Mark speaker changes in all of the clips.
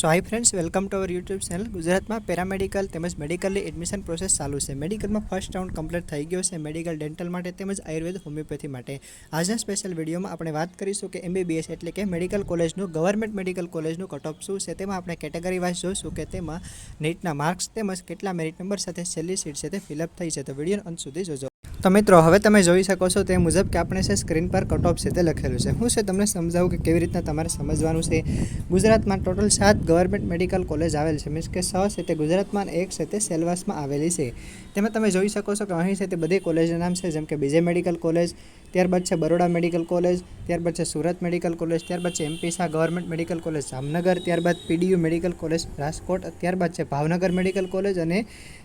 Speaker 1: So hi friends welcome to our YouTube channel. Gujarat में paramedical तेमज medical admission process चालू है। मेडिकल में फर्स्ट राउंड कंप्लीट थई गयो है। मेडिकल डेंटल माटे तेमज आयुर्वेद होमियोपेथी माटे आजना स्पेशल विडियो में आपणे बात करीशुं कि एमबीबीएस एटले के मेडिकल कॉलेजनुं गवर्नमेंट मेडिकल कॉलेजनुं कट ऑफ शुं छे। तेमां आपणे केटेगरी वाइज जोईशुं कि तेमां नीटना मार्क्स तेमज केटला मेरिट नंबर साथे छेल्ली सीट छे ते फिलअप थई छे। तो विडियो अंत सुधी जोजो। तो मित्रों हवे तमे जोई शको छो ते मुजब कि आपणे से स्क्रीन पर कट ऑफ छे ते लखेलुं छे। हुं छे तमने समजावुं कि केवी रीतना तमारे समजवानुं छे। गुजरात में टोटल 7 गवर्नमेंट मेडिकल कॉलेज आवेल छे। मीन्स के 6 छे ते गुजरात में 1 छे ते सेलवास में आवेली छे। तेमां तमे जोई शको छो कि અહીં छे ते बधी कॉलेजना नाम छे, जेम के बीजे मेडिकल कॉलेज, त्यारबाद छे बरोड़ा मेडिकल कॉलेज, त्यारबाद छे सूरत मेडिकल कॉलेज, त्यारबाद छे MP Shah government medical college Jamnagar, त्यारबाद पीडीयू मेडिकल कॉलेज राजकोट, त्यारबाद छे भावनगर मेडिकल कॉलेज अने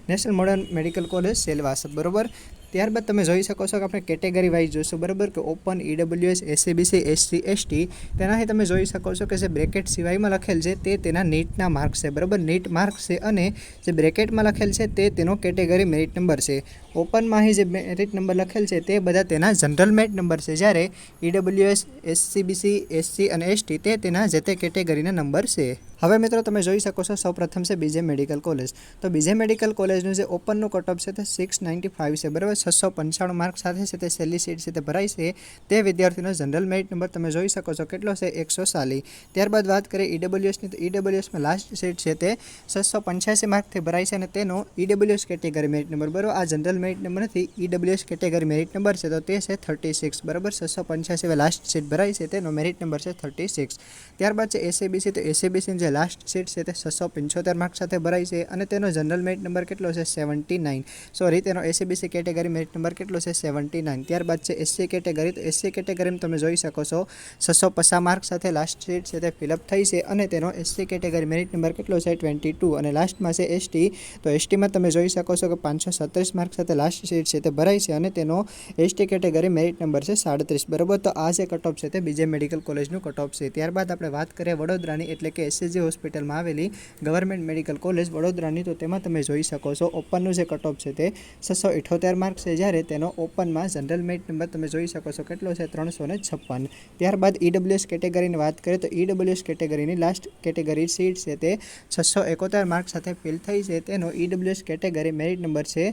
Speaker 1: national modern medical college Silvassa. बरोबर। त्यारबाद तमे जोई शको छो कि आपणे केटेगरी वाइज जोईशुं। बराबर कि open, EWS, SCBC, SC, ST तेनाथी तमे जोई शको छो कि जे ब्रेकेट सिवायमां लखेल छे ते तेना नीटना मार्क्स छे। बराबर। नीट मार्क्स छे अने जे ब्रेकेटमां लखेल छे ते तेनो केटेगरी मेरिट नंबर छे। ओपनमां जे मेरिट नंबर लखेल छे ते बधा तेना जनरल मेरिट नंबर छे, ज्यारे ईडब्ल्यूएस, एससीबीसी, एससी अने एसटी ते तेना जे ते केटेगरीना नंबर छे। हवे मित्रों तमे जोई शको छो सौ प्रथम छे बीजे मेडिकल कॉलेज। तो बीजे मेडिकल कॉलेजनुं जे ओपननुं कट ऑफ छे ते 695 छे। बराबर। 695 मार्क साथे छे ते छेल्ली सीट छे ते भराई छे। ते विद्यार्थीनो जनरल मेरिट नंबर तमे जोई शको छो केटलो छे 140। त्यारबाद बात करीए ईडब्ल्यूएस नी तो ईडब्ल्यूएस में लास्ट सीट छे ते 685 मार्क थी भराई छे अने तेनो ईडब्ल्यूएस केटेगरी मेरिट नंबर। बराबर। आ जनरल मेरिट नंबर नथी, ईडब्ल्यूएस केटेगरी मेरिट नंबर छे तो ते छे 36। बराबर। 685 लास्ट सीट भराई छे तेनो मेरिट नंबर छे 36। त्यारबाद छे एससीबीसी। तो एससीबीसी जे लास्ट सीट छे ते 675 मार्क साथे भराई छे अने तेनो जनरल मेरिट नंबर केटलो छे 79। सॉरी, तेनो एससीबीसी केटेगरी मेरिट नंबर केटलो छे 79। त्यारबाद छे एससी केटेगरी। तो एससी केटेगरी में तमे जोई शको छो 650 मार्क साथे लास्ट सीट छे ते फिलअप थई छे अने तेनो एससी केटेगरी मेरिट नंबर केटलो छे 22 अने लास्ट में छे एसटी। तो एसटी में तमे जोई शको छो कि 537 मार्क साथे लास्ट सीट छे ते भराई छे अने तेनो एसटी केटेगरी मेरिट नंबर छे 37। बराबर। तो आ जे कट ऑफ छे ते बीजे मेडिकल कॉलेजनुं कट ऑफ छे। त्यारबाद आपणे वात करीए वडोदरानी एटले के एससीजी होस्पिटल में आवेली गवर्नमेंट मेडिकल कॉलेज वडोदरानी। तो तेमां तमे जोई शको छो ओपननुं जे कट ऑफ छे ते 678 मार्क छे, ज्यारे तेनो ओपन में जनरल मेरिट नंबर तमे जोई शको छो केटलो छे 356। त्यारबाद ईडब्ल्यूएस केटेगरीनी वात करीए तो ईडब्ल्यूएस केटेगरीनी लास्ट केटेगरी सीट छे ते 671 मार्क साथे फिल थई छे। तेनो ईडब्ल्यूएस केटेगरी मेरिट नंबर छे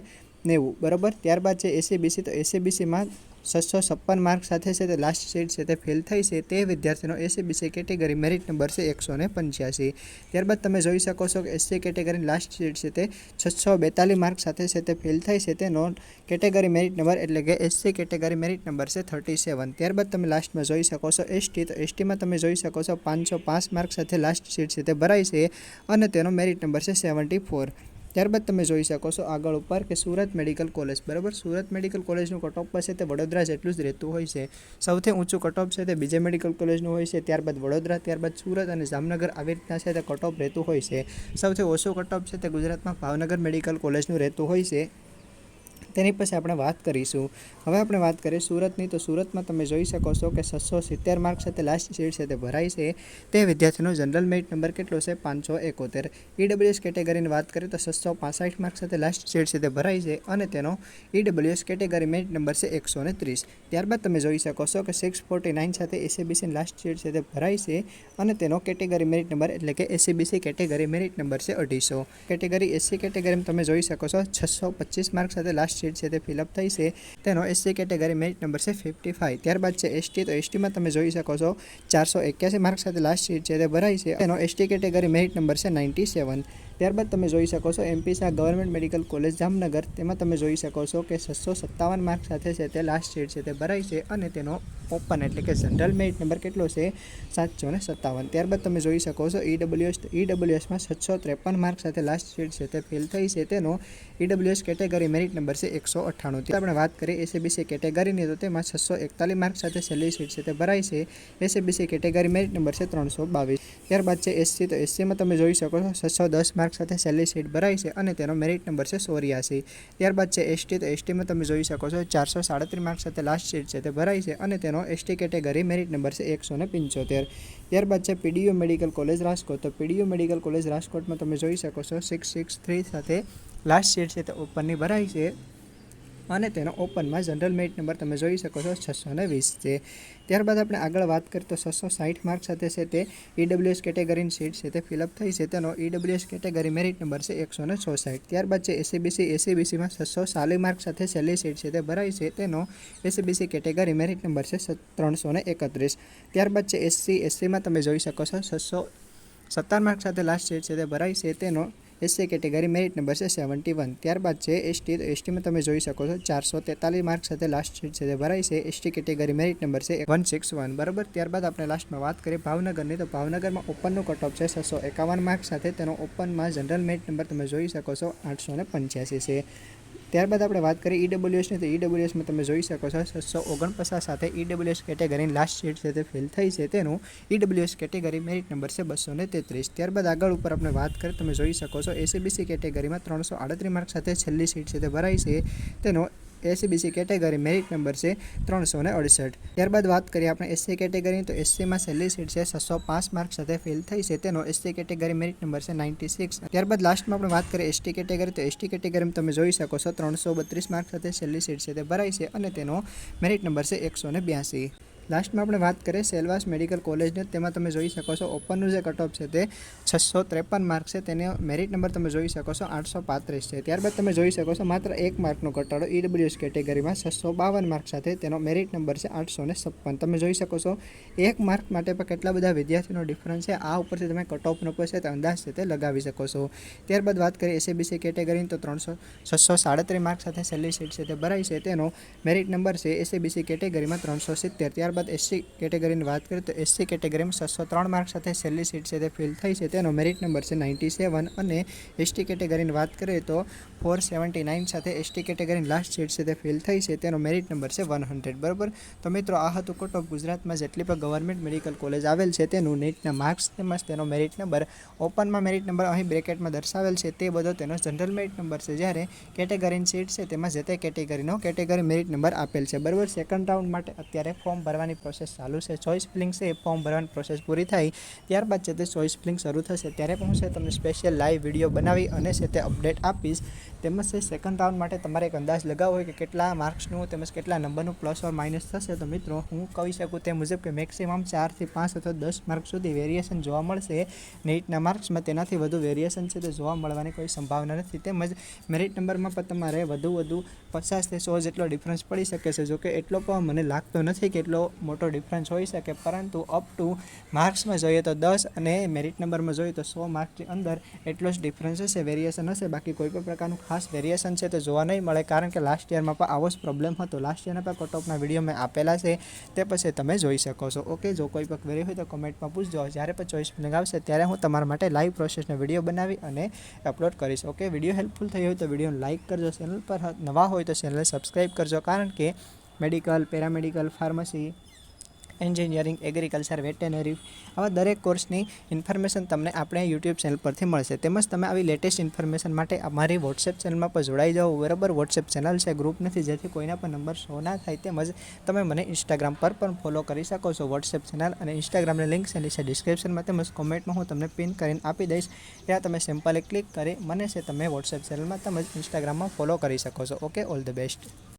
Speaker 1: 90। बराबर। त्यारबाद छे एससीबीसी। तो एससीबीसी में 656 मार्क साथे छे ते लास्ट सीट छे ते फेल थई छे ते विद्यार्थीनो एससीबीसी केटेगरी मेरिट नंबर छे 185। त्यारबाद तमे जोई शको छो कि एससी केटेगरी लास्ट सीट छे ते 642 मार्क साथे छे ते फेल थई छे तेनो केटेगरी मेरिट नंबर एटले के एससी केटेगरी मेरिट नंबर छे 37। त्यारबाद तमे लास्ट में जोई शको छो एसटी। तो एसटी में तमे जोई शको छो 505 मार्क साथे लास्ट सीट छे ते भराई छे अने तेनो मेरिट नंबर छे 74। त्यारबाद तमे जोई शको छो आगळ उपर कि सूरत मेडिकल कॉलेज। बराबर। सूरत मेडिकल कॉलेजनुं कट ऑफ छे ते वडोदरा जेटલું જ રહેતું હોય છે। સૌથી ઊંચું કટ ઓફ છે તે બીજે મેડિકલ કોલેજનું હોય છે, ત્યારબાદ વડોદરા, ત્યારબાદ सूरत અને જામનગર આવી રીતના છે તે કટ ઓફ રહેતું હોય છે। સૌથી ઓછું કટ ઓફ છે તે ગુજરાતમાં ભાવનગર મેડિકલ કોલેજનું રહેતું હોય છે। तेनी पछी आपणे वात करीशुं। हवे आपणे वात करीए सूरतनी। तो सूरत में तमे जोई शको छो कि 670 मार्क साथे लास्ट सीट छे ते भराई छे ते विद्यार्थीनो जनरल मेरिट नंबर केटलो छे 571। ईडब्ल्यूएस केटेगरीनी वात करीए तो 665 मार्क साथे लास्ट सीट छे ते भराई छे अने तेनो ईडब्ल्यूएस केटेगरी मेरिट नंबर छे 130। त्यारबाद तमे जोई शको छो कि 649 साथे एससीबीसी लास्ट सीट छे ते भराई छे अने तेनो केटेगरी मेरिट नंबर एटले के एससीबीसी केटेगरी मेरिट नंबर छे 250। केटेगरी एससी केटेगरी में तमे जोई शको छो 625 मार्क साथे लास्ट सीट छे ते फिलअप थई छे तेनो एससी केटेगरी मेरिट नंबर छे 55। त्यारबाद छे एसटी। तो एसटी में तमे जोई शको छो 481 मार्क साथे लास्ट सीट छे ते भराई छे तेनो एसटी केटेगरी मेरिट नंबर छे 97। त्यारबाद तमे जोई शको छो MP Shah government medical college Jamnagar. तेमां तमे जोई शको छो कि 657 मार्क साथे छे ते लास्ट सीट छे ते भराई छे अने तेनो ओपन एटले के जनरल मेरिट नंबर केटलो छे 757। त्यारबाद तमे जोई शको छो ईडब्ल्यूएस। तो ईडब्ल्यूएस में 653 मार्क साथे लास्ट सीट छे ते फेल थई छे तेनो ईडब्ल्यूएस केटेगरी मेरिट नंबर छे 198। त्यारबाद आपणे वात करीए एससीबीसी केटेगरीनी। तो तेमां 641 मार्क साथे छेल्ली सीट छे ते भराई छे। एससीबीसी केटेगरी मेरिट नंबर छे 322। त्यारबाद छे एससी। तो एससी में तमे जोई शको छो 610 मार्क साथे छेल्ली सीट भराई छे अने तेनो मेरिट नंबर छे 84। त्यारबाद छे एसटी। तो एसटी में तमे जोई शको छो 437 मार्क साथे लास्ट सीट छे ते भराई छे अने तेनो एसटी केटेगरी मेरिट नंबर छे 175। त्यारबाद छे पीडीयू मेडिकल कॉलेज राजकोट। तो पीडीयू मेडिकल कॉलेज राजकोट में तमे जोई शको छो 663 साथे लास्ट सीट छे ते ओपननी भराई छे અને તેનો ઓપનમાં જનરલ મેરિટ નંબર તમે જોઈ શકો છો 620 છે. ત્યારબાદ આપણે આગળ વાત કરીએ તો 660 માર્ક સાથે છે તે EWS કેટેગરીની સીટ છે તે ફિલઅપ થઈ છે. તેનો EWS કેટેગરી મેરિટ નંબર છે 166. ત્યારબાદ છે એસીબીસીમાં 640 માર્ક સાથે છેલ્લી સીટ છે તે ભરાઈ છે. તેનો એસીબીસી કેટેગરી મેરિટ નંબર છે 331. ત્યારબાદ છે એસસીમાં તમે જોઈ શકો છો 617 માર્ક સાથે લાસ્ટ સીટ છે તે ભરાઈ છે. તેનો એસસી કેટેગરી મેરિટ નંબર છે 71. ત્યારબાદ છે એસટીમાં તમે જોઈ શકો છો 443 માર્ક સાથે લાસ્ટ સીટ છે તે ભરાઈ છે. એસટી કેટેગરી મેરિટ નંબર છે 161. બરાબર. ત્યારબાદ આપણે લાસ્ટમાં વાત કરીએ ભાવનગરની, તો ભાવનગરમાં ઓપનનું કટ ઓફ છે 651 માર્ક સાથે. તેનો ઓપનમાં જનરલ મેરિટ નંબર તમે જોઈ શકો છો 885 છે. ત્યારબાદ આપણે વાત કરીએ EWSની, તો EWSમાં તમે જોઈ શકો છો 649 સાથે EWS કેટેગરીની લાસ્ટ સીટ છે તે ફિલ થઈ છે. તેનું EWS કેટેગરી મેરિટ નંબર છે 233. ત્યારબાદ આગળ ઉપર આપણે વાત કરીએ તમે જોઈ શકો છો એસીબીસી કેટેગરીમાં 338 માર્ક સાથે છેલ્લી સીટ છે તે ભરાઈ છે. તેનો એસીબીસી કેટેગરી મેરિટ નંબર છે 368. ત્યારબાદ વાત કરીએ આપણે એસસી કેટેગરીની, તો એસસીમાં છેલ્લી સીટ છે 605 માર્ક સાથે ફિલ થઈ છે. તેનો એસસી કેટેગરી મેરિટ નંબર છે 96. ત્યારબાદ લાસ્ટમાં આપણે વાત કરીએ એસટી કેટેગરી, તો એસટી કેટેગરીમાં તમે જોઈ શકો છો 332 માર્ક સાથે છેલ્લી સીટ છે તે ભરાઈ છે અને તેનો મેરિટ નંબર છે 182. લાસ્ટમાં આપણે વાત કરીએ સેલવાસ મેડિકલ કોલેજને, તેમાં તમે જોઈ શકો છો ઓપનનું જે કટ ઓફ છે તે 653 માર્ક છે. તેનો મેરિટ નંબર તમે જોઈ શકો છો 835 છે. ત્યારબાદ તમે જોઈ શકો છો માત્ર 1 માર્કનો ઘટાડો EWS કેટેગરીમાં 652 માર્ક સાથે. તેનો મેરિટ નંબર છે 856. તમે જોઈ શકો છો 1 માર્ક માટે પણ કેટલા બધા વિદ્યાર્થીનો ડિફરન્સ છે. આ ઉપરથી તમે કટ ઓફનો છે તે અંદાજ છે તે લગાવી શકો છો. ત્યારબાદ વાત કરીએ એસીબીસી કેટેગરીની, તો 637 માર્ક સાથે છેલ્લી સીટ છે તે ભરાઈ છે. તેનો મેરિટ નંબર છે એસીબીસી કેટેગરીમાં 370. ત્યારબાદ એસસી કેટેગરીની વાત કરીએ તો એસસી કેટેગરીમાં 603 માર્ક સાથે છેલ્લી સીટ છે તે ફિલ થઈ છે. તેનો મેરિટ નંબર છે 97. અને એસટી કેટેગરીની વાત કરીએ તો 479 સાથે એસટી કેટેગરીની લાસ્ટ સીટ છે તે ફિલ થઈ છે. તેનો મેરિટ નંબર છે 100. બરાબર. તો મિત્રો આ હતું કટ ઓફ ગુજરાતમાં જેટલી પણ ગવર્મેન્ટ મેડિકલ કોલેજ આવેલ છે તેનું નીટના માર્ક્સ તેમજ તેનો મેરિટ નંબર. ઓપનમાં મેરિટ નંબર અહીં બ્રેકેટમાં દર્શાવેલ છે તે બધો તેનો જનરલ મેરિટ નંબર છે. જ્યારે કેટેગરીની સીટ છે તેમાં જે તે કેટેગરી મેરિટ નંબર આપેલ છે. બરાબર. સેકન્ડ રાઉન્ડ માટે અત્યારે ફોર્મ ભરવાની પ્રોસેસ ચાલુ છે. ચોઇસ ફિલિંગ છે એ ફોર્મ ભરવાની પ્રોસેસ પૂરી થાય ત્યારબાદ છે તે ચોઇસ ફિલિંગ શરૂ થશે. ત્યારે પણ હું છે તમને સ્પેશિયલ લાઈવ વિડીયો બનાવી અને છે તે અપડેટ આપીશ. તેમજ છે સેકન્ડ રાઉન્ડ માટે તમારે એક અંદાજ લગાવવો હોય કે કેટલા માર્ક્સનું તેમજ કેટલા નંબરનું પ્લસ ઓર માઇનસ થશે, તો મિત્રો હું કહી શકું તે મુજબ કે મેક્સિમમ 4 થી 5 અથવા 10 માર્ક સુધી વેરિએશન જોવા મળશે નીટના માર્ક્સમાં. તેનાથી વધુ વેરિએશન છે તે જોવા મળવાની કોઈ સંભાવના નથી. તેમજ મેરિટ નંબરમાં પણ તમારે વધુ 50 થી 100 જેટલો ડિફરન્સ પડી શકે છે. જોકે એટલો પણ મને લાગતો નથી કે એટલો મોટો ડિફરન્સ હોઈ શકે, પરંતુ અપ ટુ માર્ક્સમાં જોઈએ તો 10 અને મેરિટ નંબરમાં જોઈએ તો 100 માર્કની અંદર એટલો જ ડિફરન્સ હશે, વેરિએશન હશે. બાકી કોઈ પણ પ્રકારનું ખાસ વેરિએશન છે તે જોવા નહીં મળે, કારણ કે લાસ્ટ યરમાં પણ આવો જ પ્રોબ્લેમ હતો. લાસ્ટ યરના પણ કટ ઓફના વિડીયો મેં આપેલા છે, તે પછી તમે જોઈ શકો છો. ઓકે. જો કોઈ પણ ક્વેરી હોય તો કમેન્ટમાં પૂછજો. જ્યારે પણ ચોઇસ ફિલિંગ આવશે ત્યારે હું તમારા માટે લાઈવ પ્રોસેસનો વિડીયો બનાવી અને અપલોડ કરીશ. ઓકે. વિડીયો હેલ્પફુલ થઈ હોય તો વિડીયોને લાઇક કરજો. ચેનલ પર નવા હોય તો ચેનલને સબસ્ક્રાઈબ કરજો, કારણ કે medical, paramedical, pharmacy, engineering, agriculture, veterinary આવા દરેક કોર્સની ઇન્ફોર્મેશન તમને આપણે યુટ્યુબ ચેનલ પરથી મળશે. તેમજ તમે આવી લેટેસ્ટ ઇન્ફોર્મેશન માટે અમારી વોટ્સએપ ચેનલમાં પણ જોડાઈ જાઓ. બરાબર. વોટ્સએપ ચેનલ છે, ગ્રુપ નથી, જેથી કોઈના પણ નંબર શો ના થાય. તેમજ તમે મને ઇન્સ્ટાગ્રામ પર પણ ફોલો કરી શકો છો. વોટ્સએપ ચેનલ અને ઇન્સ્ટાગ્રામની લિંક છે નીચે ડિસ્ક્રિપ્શનમાં તેમજ કોમેન્ટમાં હું તમને પિન કરીને આપી દઈશ. ત્યાં તમે સિમ્પલી ક્લિક કરી મને છે તમે વોટ્સએપ ચેનલમાં તેમજ ઇન્સ્ટાગ્રામમાં ફોલો કરી શકો છો. ઓકે. All the best.